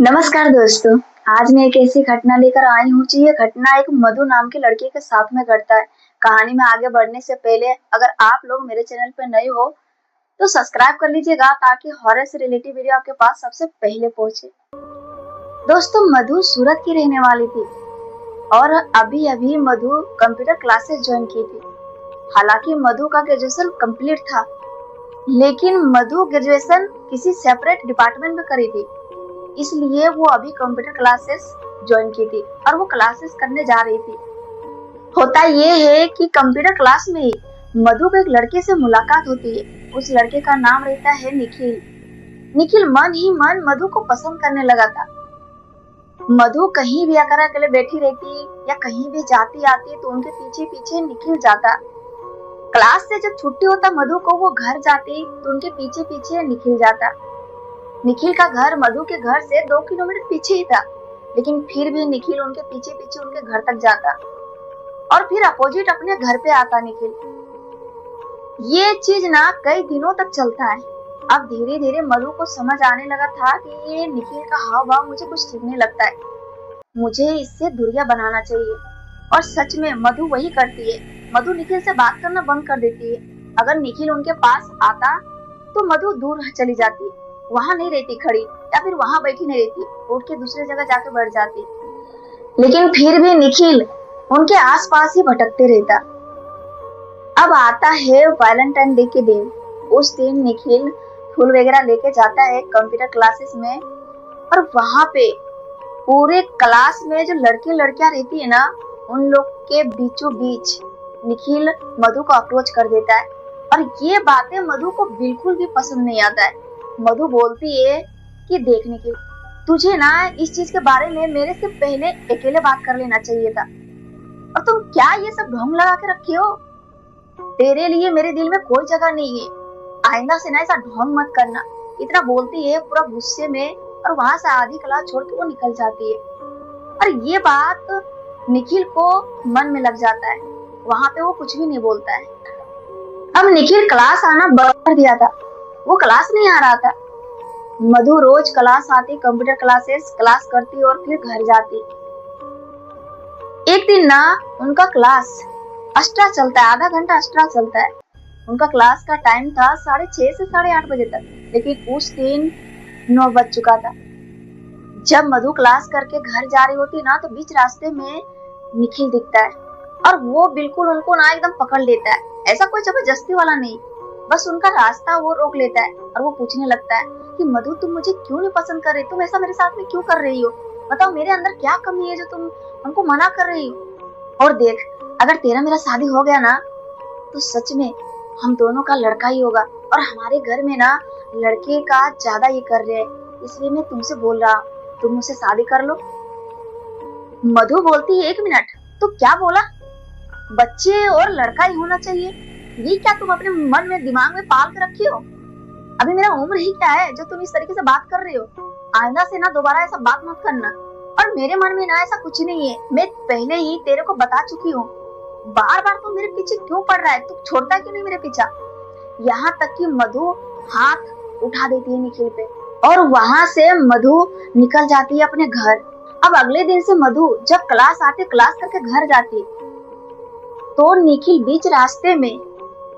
नमस्कार दोस्तों। आज मैं एक ऐसी घटना लेकर आई हूँ जी। ये घटना एक मधु नाम के लड़के के साथ में घटता है। कहानी में आगे बढ़ने से पहले अगर आप लोग मेरे चैनल पर नए हो तो सब्सक्राइब कर लीजिएगा ताकि हॉरर से रिलेटेड वीडियो आपके पास सबसे पहले पहुंचे। दोस्तों, मधु सूरत की रहने वाली थी और अभी अभी मधु कंप्यूटर क्लासेस ज्वाइन की थी। हालांकि मधु का ग्रेजुएशन कंप्लीट था, लेकिन मधु ग्रेजुएशन किसी सेपरेट डिपार्टमेंट में करी थी, इसलिए वो अभी कंप्यूटर क्लासेस ज्वाइन की थी और वो क्लासेस करने जा रही थी। होता ये है कि कंप्यूटर क्लास में ही मधु को एक लड़के से मुलाकात होती है। उस लड़के का नाम रहता है निखिल। निखिल मन ही मन मधु को पसंद करने लगा था। मधु कहीं भी अगर अकेले बैठी रहती या कहीं भी जाती आती तो उनके पीछे पीछे निखिल जाता। क्लास से जब छुट्टी होता मधु को वो घर जाती तो उनके पीछे पीछे निखिल जाता। निखिल का घर मधु के घर से 2 किलोमीटर पीछे ही था, लेकिन फिर भी निखिल उनके पीछे पीछे उनके घर तक जाता और फिर अपोजिट अपने घर पे आता निखिल। ये चीज ना कई दिनों तक चलता है। अब धीरे धीरे मधु को समझ आने लगा था कि ये निखिल का हाव भाव मुझे कुछ ठीक नहीं लगता है, मुझे इससे दूरियां बनाना चाहिए। और सच में मधु वही करती है। मधु निखिल से बात करना बंद कर देती है। अगर निखिल उनके पास आता तो मधु दूर चली जाती, वहां नहीं रहती खड़ी या फिर वहां बैठी नहीं रहती, उठ के दूसरी जगह जाके बैठ जाती। लेकिन फिर भी निखिल उनके आसपास ही भटकते रहता। अब आता है वैलेंटाइन डे के दिन। उस दिन निखिल फूल वगैरह लेके जाता है कंप्यूटर क्लासेस में और वहां पे पूरे क्लास में जो लड़के लड़कियां रहती है ना, उन लोग के बीचों बीच निखिल मधु को अप्रोच कर देता है और ये बातें मधु को बिल्कुल भी पसंद नहीं आता है। मधु बोलती है कि देख निखिल, तुझे ना इस चीज के बारे में मेरे से पहले अकेले बात कर लेना चाहिए था, और तुम क्या ये सब ढोंग लगा के रखी हो। तेरे लिए मेरे दिल में कोई जगह नहीं है, आइंदा से ना ऐसा ढोंग मत करना। इतना बोलती है पूरा गुस्से में और वहां से आधी क्लास छोड़ के वो निकल जाती है। और ये बात निखिल को मन में लग जाता है। वहां पे वो कुछ भी नहीं बोलता है। अब निखिल क्लास आना बंद कर दिया था, वो क्लास नहीं आ रहा था। मधु रोज क्लास आती, कंप्यूटर क्लासेस क्लास करती और फिर घर जाती। एक दिन ना उनका क्लास एक्स्ट्रा चलता है, आधा घंटा एक्स्ट्रा चलता है। उनका क्लास का टाइम था 6:30 से 8:30 बजे तक, लेकिन उस दिन 9 बज चुका था। जब मधु क्लास करके घर जा रही होती ना तो बीच रास्ते में निखिल दिखता है और वो बिल्कुल उनको ना एकदम पकड़ लेता है। ऐसा कोई जबरदस्ती वाला नहीं, बस उनका रास्ता वो रोक लेता है और वो पूछने लगता है कि मधु, तुम मुझे क्यों नहीं पसंद कर रही, तुम ऐसा मेरे साथ में क्यों कर रही हो, बताओ मेरे अंदर क्या कमी है जो तुम हमको मना कर रही हो। और देख, अगर तेरा मेरा शादी हो गया ना तो सच में हम दोनों का लड़का ही होगा, और हमारे घर में ना लड़के का ज्यादा ये कर रहे हैं, इसलिए मैं तुमसे बोल रहा, तुम मुझसे शादी कर लो। मधु बोलती है, 1 मिनट, तो क्या बोला, बच्चे और लड़का ही होना चाहिए, ये क्या तुम अपने मन में दिमाग में पाल के रखी हो। अभी मेरा उम्र ही क्या है जो तुम इस तरीके से बात कर रही हो। आइंदा से ना दोबारा ऐसा बात मत करना। और मेरे मन में ना ऐसा कुछ नहीं है, मैं पहले ही तेरे को बता चुकी हूँ। बार बार तू मेरे पीछे क्यों पड़ रहा है, तू छोड़ता क्यों नहीं मेरे पीछा। यहाँ तक कि मधु हाथ उठा देती है निखिल पे और वहां से मधु निकल जाती है अपने घर। अब अगले दिन से मधु जब क्लास आते, क्लास करके घर जाती, तो निखिल बीच रास्ते में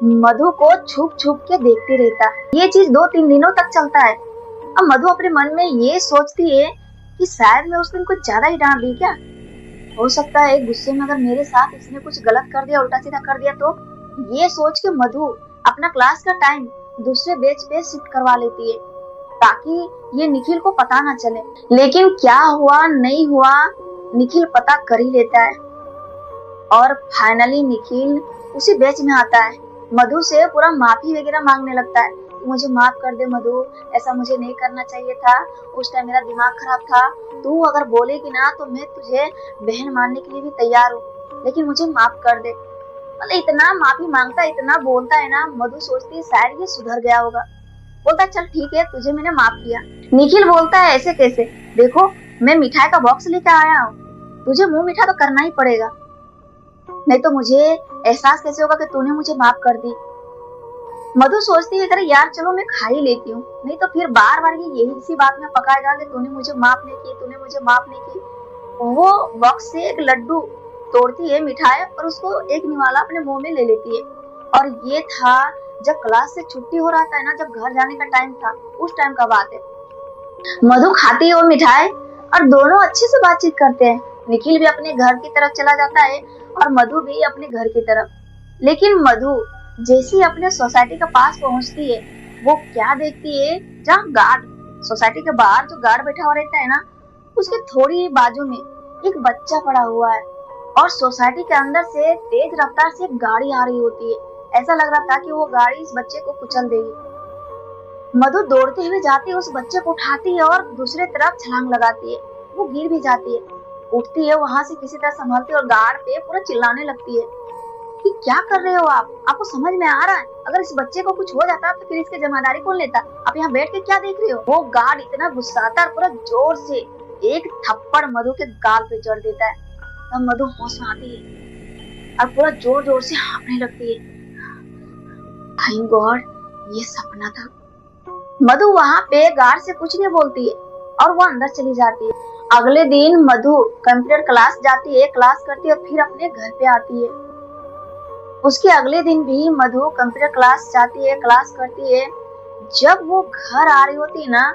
मधु को छुप छुप के देखते रहता। ये चीज 2-3 दिनों तक चलता है। अब मधु अपने मन में ये सोचती है कि शायद मैं उस दिन कुछ ज्यादा ही डांट दी क्या, हो सकता है गुस्से में अगर मेरे साथ इसने कुछ गलत कर दिया, उल्टा सीधा कर दिया तो। ये सोच के मधु अपना क्लास का टाइम दूसरे बेंच पे शिफ्ट करवा लेती है ताकि ये निखिल को पता ना चले। लेकिन क्या हुआ नहीं हुआ निखिल पता कर ही लेता है और फाइनली निखिल उसी बेंच में आता है। मधु से पूरा माफी वगैरह मांगने लगता है, मुझे माफ कर दे मधु, ऐसा मुझे नहीं करना चाहिए था, उस टाइम मेरा दिमाग खराब था, तू अगर बोलेगी ना तो मैं तुझे बहन मानने के लिए भी तैयार हूँ, लेकिन मुझे माफ कर दे। मतलब इतना माफी मांगता है, इतना बोलता है ना, मधु सोचती है शायद ये सुधर गया होगा। बोलता है चल ठीक है, तुझे मैंने माफ किया। निखिल बोलता है ऐसे कैसे, देखो मैं मिठाई का बॉक्स लेकर आया हूँ, तुझे मुंह मीठा तो करना ही पड़ेगा, नहीं तो मुझे एहसास कैसे होगा कि तूने मुझे माफ कर दी। मधु सोचती है, अरे यार चलो मैं खा ही लेती हूँ, नहीं तो फिर बार बार ये यही इसी बात में पकाएगा कि तूने मुझे माफ नहीं की, तूने मुझे माफ नहीं की। वो बॉक्स से एक लड्डू तोड़ती है मिठाई और उसको एक निवाला अपने मुंह में ले लेती है। और ये था जब क्लास से छुट्टी हो रहा था ना, जब घर जाने का टाइम था, उस टाइम का बात है। मधु खाती है वो मिठाई और दोनों अच्छे से बातचीत करते हैं। निखिल भी अपने घर की तरफ चला जाता है और मधु भी अपने घर की तरफ। लेकिन मधु जैसे ही अपने सोसाइटी के पास पहुंचती है, वो क्या देखती है, जहाँ गार्ड, सोसाइटी के बाहर जो गार्ड बैठा हुआ रहता है ना, उसके थोड़ी बाजू में एक बच्चा पड़ा हुआ है। और सोसाइटी के अंदर से तेज रफ्तार से एक गाड़ी आ रही होती है। ऐसा लग रहा था कि वो गाड़ी इस बच्चे को कुचल देगी। मधु दौड़ते हुए जाती है, उस बच्चे को उठाती है और दूसरे तरफ छलांग लगाती है। वो गिर भी जाती है, उठती है वहां से किसी तरह संभलती है और गार्ड पे पूरा चिल्लाने लगती है कि क्या कर रहे हो आप, आपको समझ में आ रहा है अगर इस बच्चे को कुछ हो जाता तो फिर इसकी जिम्मेदारी कौन लेता, आप यहाँ बैठ के क्या देख रहे हो। वो गार्ड इतना गुस्साता है, पूरा जोर से एक थप्पड़ मधु के गाल पे जड़ देता है। तब मधु होश में आती है और पूरा जोर जोर से हाँफने लगती है। थैंक गॉड, ये सपना था। मधु वहां पे गार्ड से कुछ नहीं बोलती है और वो अंदर चली जाती है। अगले दिन मधु कंप्यूटर क्लास जाती है, क्लास करती है और फिर अपने घर पे आती है। उसके अगले दिन भी मधु कंप्यूटर क्लास जाती है, क्लास करती है। जब वो घर आ रही होती है ना,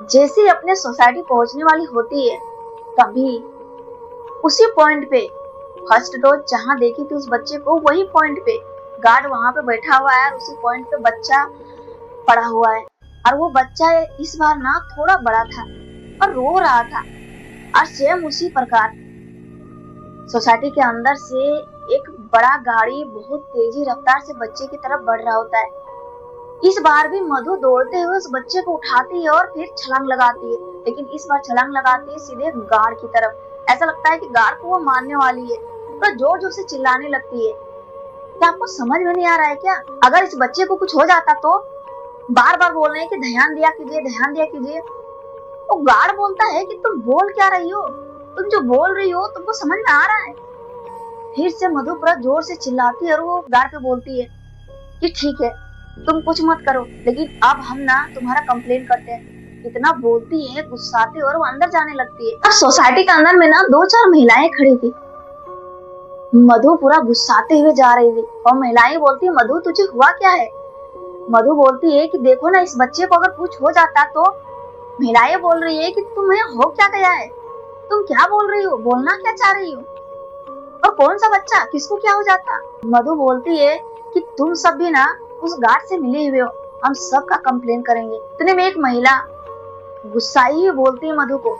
जैसे ही अपने सोसाइटी पहुंचने वाली होती है, तभी उसी पॉइंट पे फर्स्ट डोज जहां देखी थी उस बच्चे को, वही पॉइंट पे गार्ड वहां पे बैठा हुआ है और उसी पॉइंट पे बच्चा पड़ा हुआ है। और वो बच्चा इस बार ना थोड़ा बड़ा था और रो रहा था। और सेम उसी प्रकार सोसाइटी के अंदर से एक बड़ा गाड़ी बहुत तेजी रफ्तार से बच्चे की तरफ बढ़ रहा होता है। इस बार भी मधु दौड़ते हुए उस बच्चे को उठाती है और फिर छलांग लगाती है, लेकिन इस बार छलांग लगाती है सीधे गार्ड की तरफ। ऐसा लगता है कि गार्ड को वो मारने वाली है, तो जोर जोर से चिल्लाने लगती है। क्या आपको समझ में नहीं आ रहा है क्या, अगर इस बच्चे को कुछ हो जाता तो? बार बार बोल रहे हैं कि ध्यान दिया कीजिए, ध्यान दिया कीजिए। वो गार्ड बोलता है कि तुम बोल क्या रही हो, तुम जो बोल रही हो तुमको समझ में आ रहा है? फिर से मधु पूरा जोर से चिल्लाती है और वो गार्ड पे बोलती है कि ठीक है तुम कुछ मत करो, लेकिन अब हम ना तुम्हारा कंप्लेन करते हैं। इतना बोलती है, गुस्साती और वो अंदर जाने लगती है। और सोसाइटी के अंदर में ना 2-4 महिलाएं खड़ी थी। मधु पूरा गुस्साते हुए जा रही थी और महिलाएं बोलती है, मधु तुझे हुआ क्या है? मधु बोलती है कि देखो ना, इस बच्चे को अगर कुछ हो जाता तो। महिलाएं बोल रही है कि तुम्हें हो क्या गया है, तुम क्या बोल रही हो, बोलना क्या चाह रही हो, और कौन सा बच्चा, किसको क्या हो जाता? मधु बोलती है कि तुम सब भी ना उस गार्ड से मिले हुए हो, हम सबका कंप्लेन करेंगे। इतने में एक महिला गुस्साई हुई बोलती है मधु को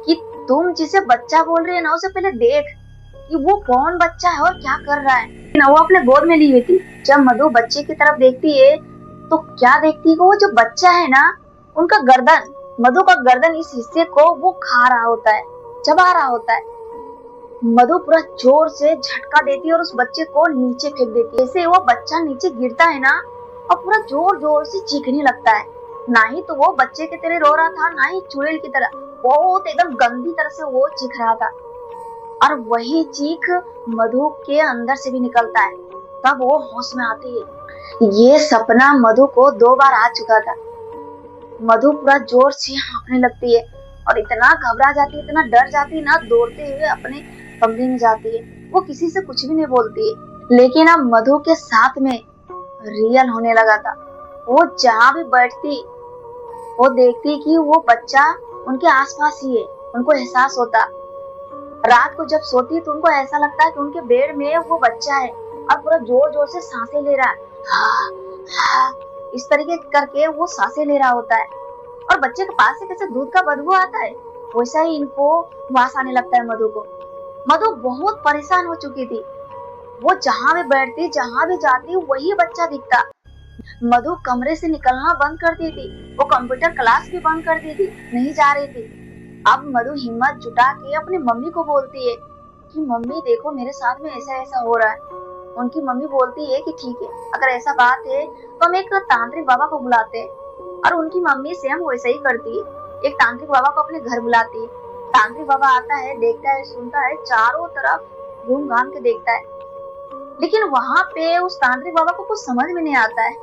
कि तुम जिसे बच्चा बोल रही है ना, उसे पहले देख कि वो कौन बच्चा है और क्या कर रहा है ना। वो अपने गोद में ली हुई थी। जब मधु बच्चे की तरफ देखती है तो क्या देखती है, वो जो बच्चा है ना, उनका गर्दन, मधु का गर्दन, इस हिस्से को वो खा रहा होता है, चबा रहा होता है। मधु पूरा जोर से झटका देती है और उस बच्चे को नीचे फेंक देती है। जैसे वो बच्चा नीचे गिरता है ना, और पूरा जोर जोर से चीखने लगता है। ना ही तो वो बच्चे की तरह रो रहा था, ना ही चुड़ैल की तरह, बहुत एकदम गंदी तरह से वो चीख रहा था। और वही चीख मधु के अंदर से भी निकलता है। तब वो होश में आती है। ये सपना मधु को 2 बार आ चुका था। मधु पूरा जोर से हाँफने लगती है और इतना घबरा जाती है, इतना डर जाती है ना, दौड़ते हुए अपने कमरे में जाती है। वो किसी से कुछ भी नहीं बोलती है। लेकिन अब मधु के साथ में रियल होने लगा था। वो जहाँ भी बैठती, वो देखती कि वो बच्चा उनके आसपास ही है। उनको एहसास होता, रात को जब सोती तो उनको ऐसा लगता है कि उनके बेड में वो बच्चा है और पूरा जोर जोर से सांसें ले रहा है। हाँ, हाँ, इस तरीके करके वो सांसें ले रहा होता है। और बच्चे के पास से कैसे दूध का बदबू आता है, वैसा ही इनको वास आने लगता है मधु को। मधु बहुत परेशान हो चुकी थी। वो जहाँ भी बैठती, जहाँ भी जाती, वही बच्चा दिखता। मधु कमरे से निकलना बंद कर दी थी, वो कंप्यूटर क्लास भी बंद कर दी थी, नहीं जा रही थी। अब मधु हिम्मत जुटा के अपनी मम्मी को बोलती है कि मम्मी देखो, मेरे साथ में ऐसा ऐसा हो रहा है। उनकी मम्मी बोलती है कि ठीक है, अगर ऐसा बात है तो हम एक तांत्रिक बाबा को बुलाते हैं। और उनकी मम्मी सेम वैसा ही करती है, एक तांत्रिक बाबा को अपने घर बुलाती है। तांत्रिक बाबा आता है, देखता है, सुनता है, चारों तरफ घूम घाम के देखता है। लेकिन वहां पे उस तांत्रिक बाबा को कुछ समझ में नहीं आता है।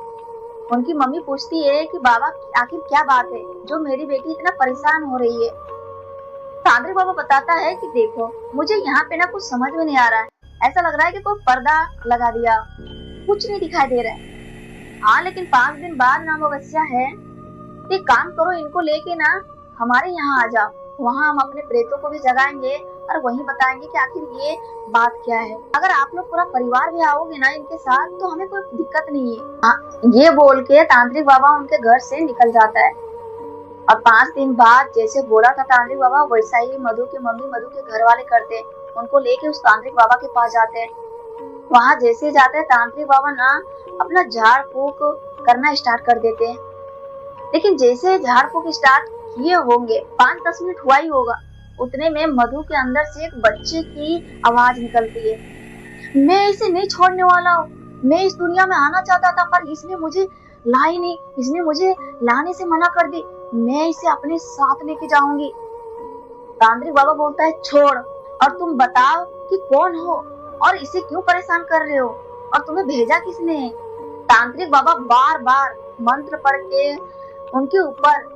उनकी मम्मी पूछती है कि बाबा आखिर क्या बात है जो मेरी बेटी इतना परेशान हो रही है। तांत्रिक बाबा बताता है कि देखो मुझे यहाँ पे ना कुछ समझ में नहीं आ रहा है, ऐसा लग रहा है कि कोई पर्दा लगा दिया, कुछ नहीं दिखाई दे रहा है। हाँ लेकिन 5 दिन बाद ना अमावस्या है, तो एक काम करो इनको लेके ना हमारे यहाँ आ जाओ, वहाँ हम अपने प्रेतों को भी जगाएंगे और वही बताएंगे कि आखिर ये बात क्या है। अगर आप लोग पूरा परिवार भी आओगे ना इनके साथ तो हमें कोई दिक्कत नहीं है। ये बोल के तांत्रिक बाबा उनके घर से निकल जाता है। और 5 दिन बाद जैसे बोला था तांत्रिक बाबा वैसा ही मधु की मम्मी मधु के घर वाले करते हैं, उनको लेके उस तांत्रिक बाबा के पास जाते हैं। वहाँ जैसे ही जाते हैं तांत्रिक बाबा ना अपना झाड़ फूक करना स्टार्ट कर देते हैं। लेकिन जैसे झाड़ फूक स्टार्ट किए होंगे 5-10 मिनट हुआ ही होगा, उतने में मधु के अंदर से एक बच्चे की आवाज निकलती है, मैं इसे नहीं छोड़ने वाला हूँ, मैं इस दुनिया में आना चाहता था पर इसने मुझे ला ही नहीं, इसने मुझे लाने से मना कर दी, मैं इसे अपने साथ लेके जाऊंगी। तांत्रिक बाबा बोलता है छोड़, और तुम बताओ कि कौन हो और इसे क्यों परेशान कर रहे हो और तुम्हें भेजा किसने है। तांत्रिक बाबा बार बार मंत्र पढ़ के उनके ऊपर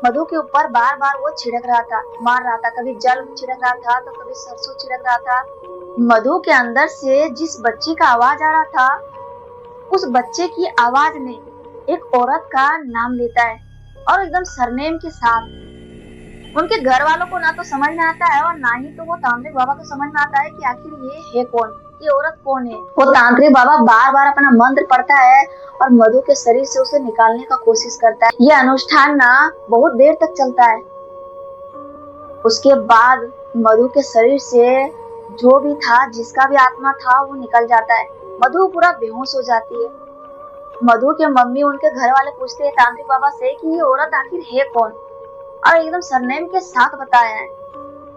मधु के ऊपर बार बार वो छिड़क रहा था, मार रहा था, कभी जल छिड़क रहा था तो कभी सरसों छिड़क रहा था। मधु के अंदर से जिस बच्चे का आवाज आ रहा था उस बच्चे की आवाज में एक औरत का नाम लेता है और एकदम सरनेम के साथ। उनके घर वालों को ना तो समझ में आता है और ना ही तो वो तांत्रिक बाबा को समझ में आता है कि आखिर ये है कौन, ये औरत कौन है। वो तांत्रिक बाबा बार बार अपना मंत्र पढ़ता है और मधु के शरीर से उसे निकालने का कोशिश करता है। ये अनुष्ठान ना बहुत देर तक चलता है। उसके बाद मधु के शरीर से जो भी था, जिसका भी आत्मा था, वो निकल जाता है। मधु पूरा बेहोश हो जाती है। मधु के मम्मी उनके घर वाले पूछते हैं तांत्रिक बाबा से कि ये औरत आखिर है कौन, और एकदम सरनेम के साथ बताया है।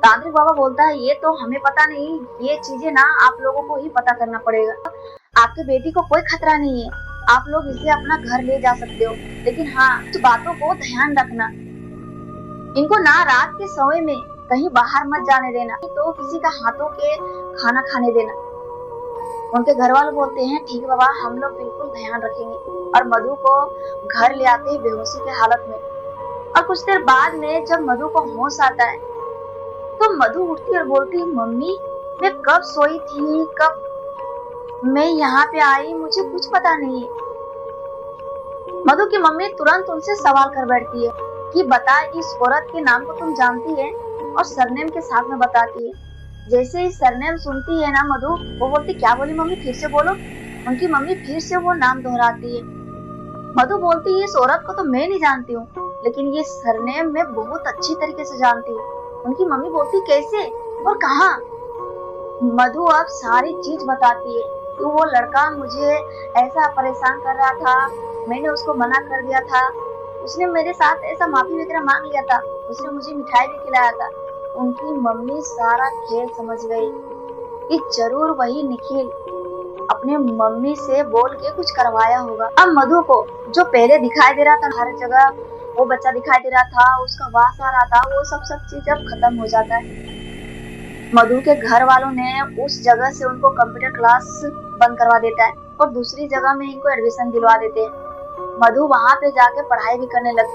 तांत्रिक बाबा बोलता है ये तो हमें पता नहीं, ये चीजें ना आप लोगों को ही पता करना पड़ेगा। आपकी बेटी को कोई खतरा नहीं है, आप लोग इसे अपना घर ले जा सकते हो, लेकिन हाँ कुछ बातों को ध्यान रखना, इनको ना रात के समय में कहीं बाहर मत जाने देना, तो किसी का हाथों के खाना खाने देना। उनके घर वाले बोलते हैं ठीक बाबा, हम लोग बिल्कुल ध्यान रखेंगे, और मधु को घर ले आते हैं बेहोशी के हालत में। और कुछ देर बाद में जब मधु को होश आता है तो मधु उठती और बोलती है मम्मी मैं कब सोई थी, कब मैं यहाँ पे आई, मुझे कुछ पता नहीं है। मधु की मम्मी तुरंत उनसे सवाल कर बैठती है कि बता इस औरत के नाम को तुम जानती है, और सरनेम के साथ में बताती है। जैसे ही सरनेम सुनती है ना मधु, वो बोलती क्या बोली मम्मी, फिर से बोलो। उनकी मम्मी फिर से वो नाम दोहराती है। मधु बोलती है इस औरत को तो मैं नहीं जानती हूँ, लेकिन ये सरनेम मैं बहुत अच्छी तरीके से जानती हूँ। उनकी मम्मी बोलती कैसे और कहाँ। मधु अब सारी चीज बताती है कि वो लड़का मुझे ऐसा परेशान कर रहा था, मैंने उसको मना कर दिया था, उसने मेरे साथ ऐसा माफी वगैरह मांग लिया था, उसने मुझे मिठाई भी खिलाया था। उनकी मम्मी सारा खेल समझ गई कि जरूर वही निखिल अपने मम्मी से बोल के कुछ करवाया होगा। अब मधु को जो पहले दिखाई दे रहा था हर जगह वो बच्चा दिखाई दे रहा था, उसका वास आ रहा था, वो सब चीज अब खत्म हो जाता है। मधु के घर वालों ने उस जगह से उनको कंप्यूटर क्लास बंद करवा देता है और दूसरी जगह में इनको एडमिशन दिलवा देते हैं। मधु वहां पे जाके पढ़ाई भी करने लगती है।